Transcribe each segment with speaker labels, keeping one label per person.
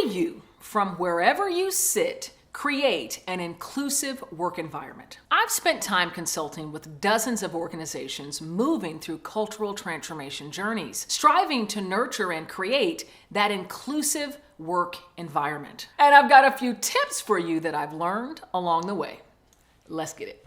Speaker 1: do you, from wherever you sit, create an inclusive work environment? I've spent time consulting with dozens of organizations moving through cultural transformation journeys, striving to nurture and create that inclusive work environment. And I've got a few tips for you that I've learned along the way. Let's get it.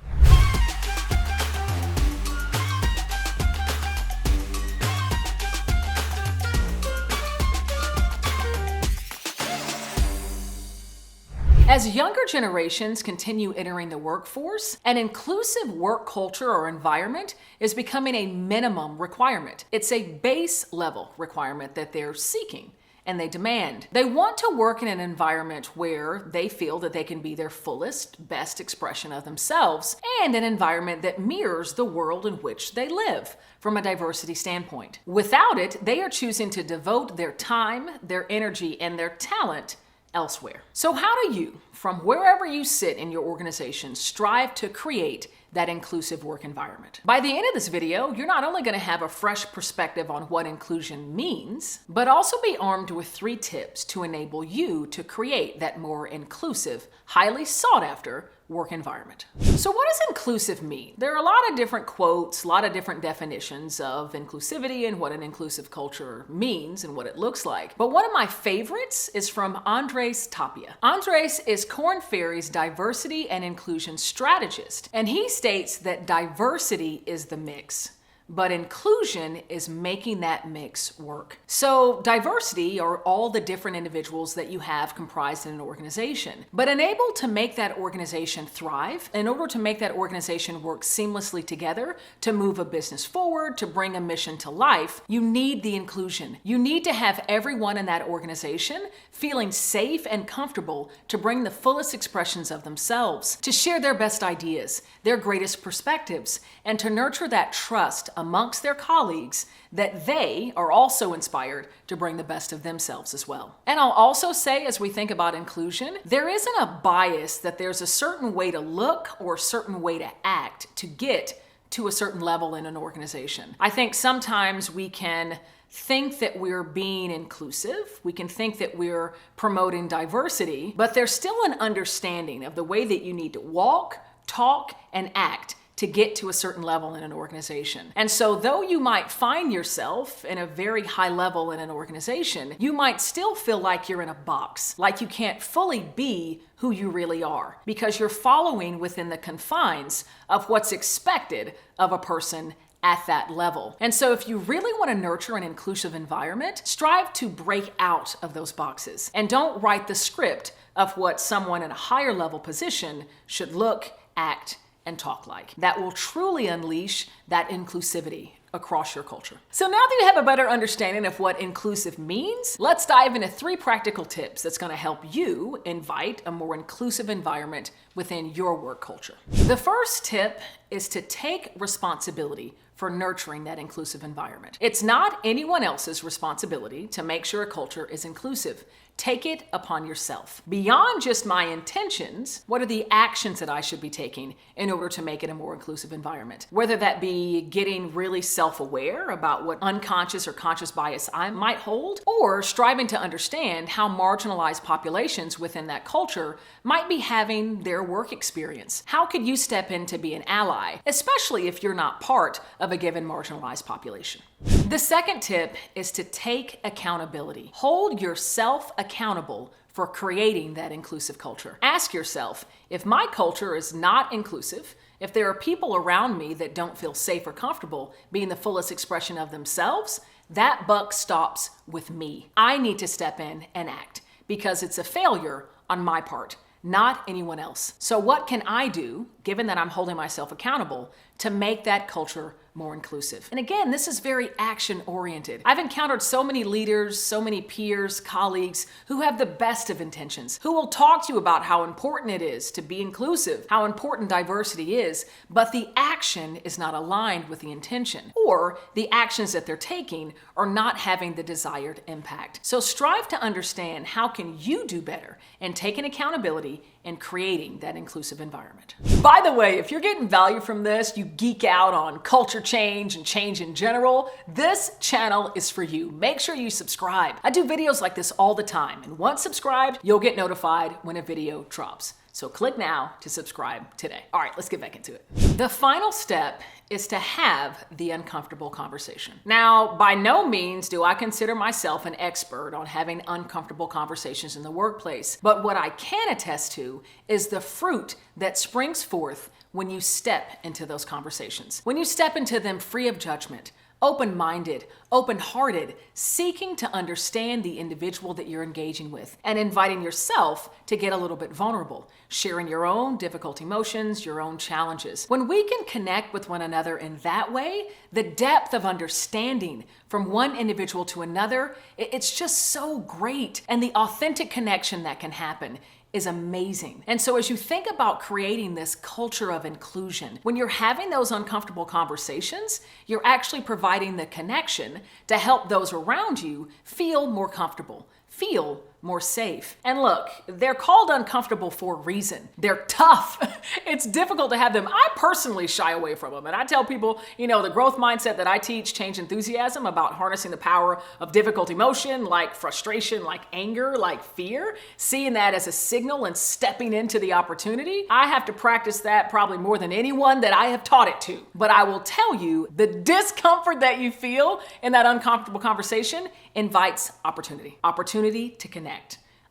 Speaker 1: As younger generations continue entering the workforce, an inclusive work culture or environment is becoming a minimum requirement. It's a base level requirement that they're seeking and they demand. They want to work in an environment where they feel that they can be their fullest, best expression of themselves, and an environment that mirrors the world in which they live from a diversity standpoint. Without it, they are choosing to devote their time, their energy, and their talent elsewhere. So how do you, from wherever you sit in your organization, strive to create that inclusive work environment? By the end of this video, you're not only going to have a fresh perspective on what inclusion means, but also be armed with 3 tips to enable you to create that more inclusive, highly sought after work environment. So what does inclusive mean? There are a lot of different quotes, a lot of different definitions of inclusivity and what an inclusive culture means and what it looks like. But one of my favorites is from Andres Tapia. Andres is Korn Ferry's diversity and inclusion strategist, and he states that diversity is the mix, but inclusion is making that mix work. So diversity are all the different individuals that you have comprised in an organization. But unable to make that organization thrive, in order to make that organization work seamlessly together, to move a business forward, to bring a mission to life, you need the inclusion. You need to have everyone in that organization feeling safe and comfortable to bring the fullest expressions of themselves, to share their best ideas, their greatest perspectives, and to nurture that trust amongst their colleagues that they are also inspired to bring the best of themselves as well. And I'll also say, as we think about inclusion, there isn't a bias that there's a certain way to look or a certain way to act to get to a certain level in an organization. I think sometimes we can think that we're being inclusive, we can think that we're promoting diversity, but there's still an understanding of the way that you need to walk, talk, and act to get to a certain level in an organization. And so though you might find yourself in a very high level in an organization, you might still feel like you're in a box, like you can't fully be who you really are, because you're following within the confines of what's expected of a person at that level. And so if you really want to nurture an inclusive environment, strive to break out of those boxes and don't write the script of what someone in a higher level position should look, act, and talk like. That will truly unleash that inclusivity across your culture. So now that you have a better understanding of what inclusive means, let's dive into 3 practical tips that's going to help you invite a more inclusive environment within your work culture. The first tip is to take responsibility for nurturing that inclusive environment. It's not anyone else's responsibility to make sure a culture is inclusive. Take it upon yourself. Beyond just my intentions, what are the actions that I should be taking in order to make it a more inclusive environment? Whether that be getting really self-aware about what unconscious or conscious bias I might hold, or striving to understand how marginalized populations within that culture might be having their work experience. How could you step in to be an ally, especially if you're not part of a given marginalized population? The second tip is to take accountability. Hold yourself accountable for creating that inclusive culture. Ask yourself, if my culture is not inclusive, if there are people around me that don't feel safe or comfortable being the fullest expression of themselves, that buck stops with me. I need to step in and act because it's a failure on my part, not anyone else. So what can I do, given that I'm holding myself accountable, to make that culture more inclusive? And again, this is very action-oriented. I've encountered so many leaders, so many peers, colleagues who have the best of intentions, who will talk to you about how important it is to be inclusive, how important diversity is, but the action is not aligned with the intention, or the actions that they're taking are not having the desired impact. So strive to understand how can you do better and taking accountability and creating that inclusive environment. By the way, if you're getting value from this, you geek out on culture change and change in general, this channel is for you. Make sure you subscribe. I do videos like this all the time, and once subscribed, you'll get notified when a video drops. So click now to subscribe today. All right, let's get back into it. The final step is to have the uncomfortable conversation. Now, by no means do I consider myself an expert on having uncomfortable conversations in the workplace, but what I can attest to is the fruit that springs forth when you step into those conversations. When you step into them free of judgment, open-minded, open-hearted, seeking to understand the individual that you're engaging with, and inviting yourself to get a little bit vulnerable, sharing your own difficult emotions, your own challenges. When we can connect with one another in that way, the depth of understanding from one individual to another, it's just so great. And the authentic connection that can happen is amazing. And so as you think about creating this culture of inclusion, when you're having those uncomfortable conversations, you're actually providing the connection to help those around you feel more comfortable, feel more safe. And look, they're called uncomfortable for a reason. They're tough. It's difficult to have them. I personally shy away from them. And I tell people, the growth mindset that I teach, change enthusiasm, about harnessing the power of difficult emotion, like frustration, like anger, like fear, seeing that as a signal and stepping into the opportunity. I have to practice that probably more than anyone that I have taught it to. But I will tell you, the discomfort that you feel in that uncomfortable conversation invites opportunity. Opportunity to connect.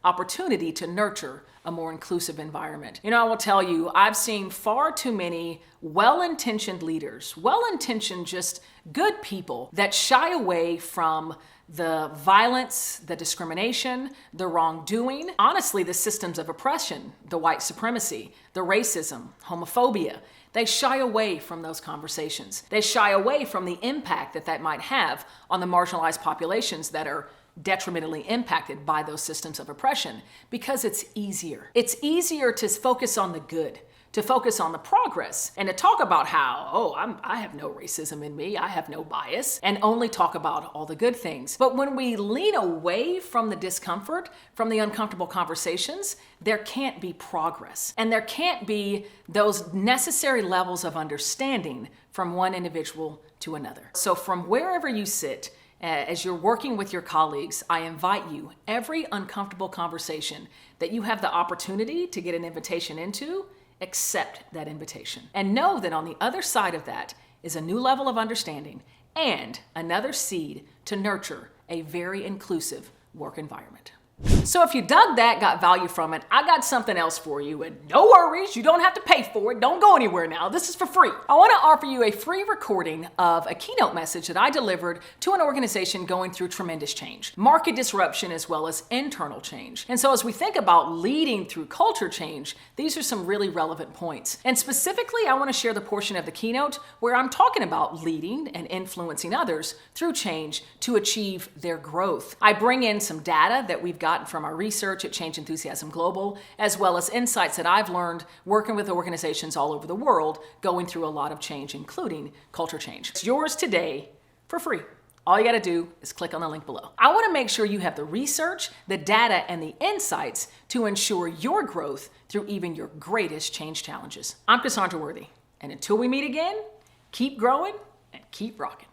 Speaker 1: Opportunity to nurture a more inclusive environment. I will tell you, I've seen far too many well-intentioned leaders, well-intentioned, just good people that shy away from the violence, the discrimination, the wrongdoing, honestly, the systems of oppression, the white supremacy, the racism, homophobia. They shy away from those conversations. They shy away from the impact that might have on the marginalized populations that are detrimentally impacted by those systems of oppression, because it's easier. It's easier to focus on the good, to focus on the progress, and to talk about how, I have no racism in me, I have no bias, and only talk about all the good things. But when we lean away from the discomfort, from the uncomfortable conversations, there can't be progress. And there can't be those necessary levels of understanding from one individual to another. So from wherever you sit, as you're working with your colleagues, I invite you, every uncomfortable conversation that you have the opportunity to get an invitation into, accept that invitation. And know that on the other side of that is a new level of understanding and another seed to nurture a very inclusive work environment. So if you dug that, got value from it, I got something else for you, and no worries, you don't have to pay for it. Don't go anywhere now. This is for free. I want to offer you a free recording of a keynote message that I delivered to an organization going through tremendous change, market disruption, as well as internal change. And so as we think about leading through culture change, these are some really relevant points. And specifically, I want to share the portion of the keynote where I'm talking about leading and influencing others through change to achieve their growth. I bring in some data that we've gotten from our research at Change Enthusiasm Global, as well as insights that I've learned working with organizations all over the world going through a lot of change, including culture change. It's yours today for free. All you got to do is click on the link below. I want to make sure you have the research, the data, and the insights to ensure your growth through even your greatest change challenges. I'm Cassandra Worthy, and until we meet again, keep growing and keep rocking.